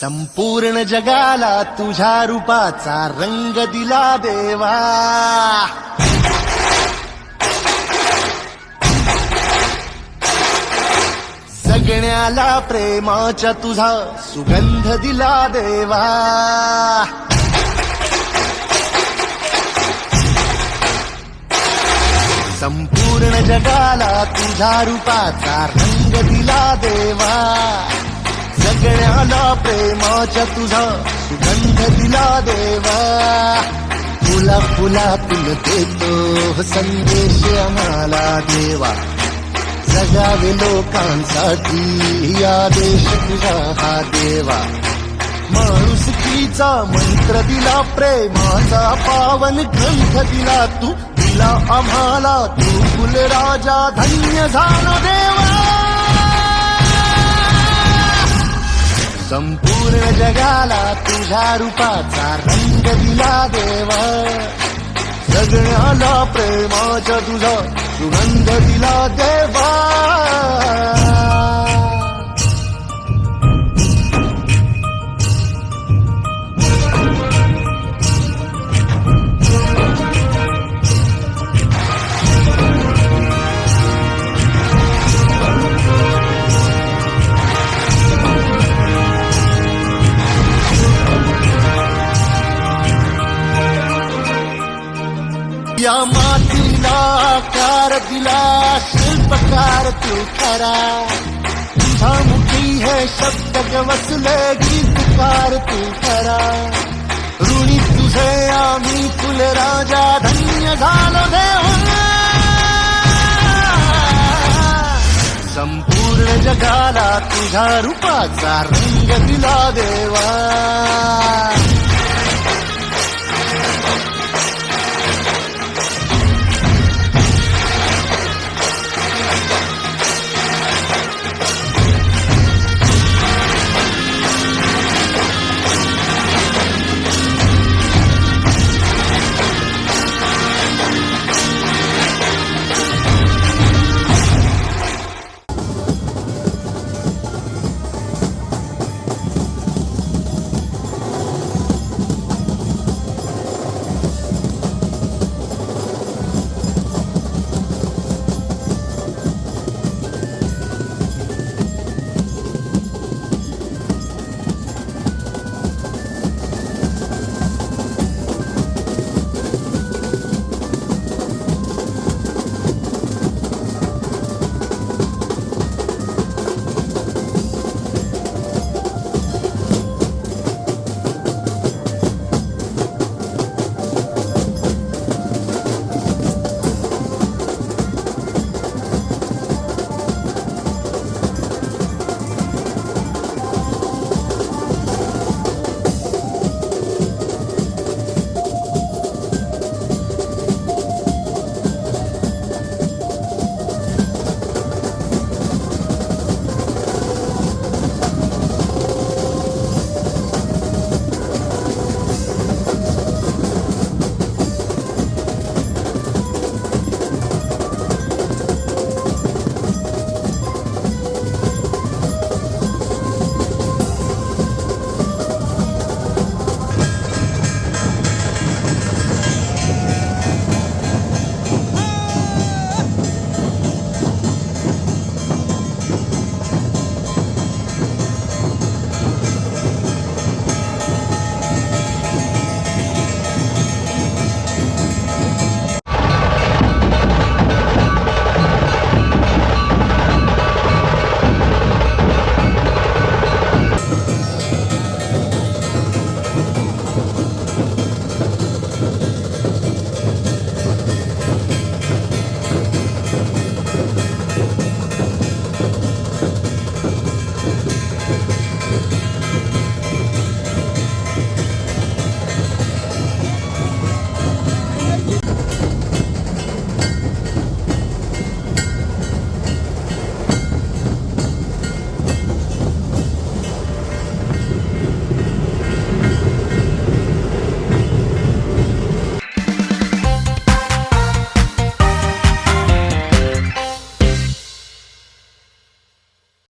संपूर्ण जगाला तुझ्या रूपाचा रंग दिला देवा. जगण्याला प्रेमाच्या तुझा सुगंध दिला देवा. संपूर्ण जगाला तुझ्या रूपाचा रंग दिला देवा. जगण्याला प्रेमाच्या तुझा सुगंध दिला देवा. फुला फुलातून देतो संदेश आम्हाला देवा. जगावे लोकांसाठी आदेश तुझा हा देवा. माणुसकीचा मंत्र दिला, प्रेमाचा पावन ग्रंथ दिला तू. दिला आम्हाला तू कुलराजा, धन्य झालो देवा. संपूर्ण जगाला तुझ्या रूपाचा रंग दिला देवा. जगण्याला प्रेमाच्या तुझा सुगंध दिला देवा. या मातीला आकार दिला, शिल्पकार तू खरा. तुझा मुठी है शब्द वसले, गीतकार तू खरा. ऋणी तुझे आम्ही कुलराजा, धन्य झालो देवा. संपूर्ण जगाला तुझ्या रूपाचा रंग दिला देवा.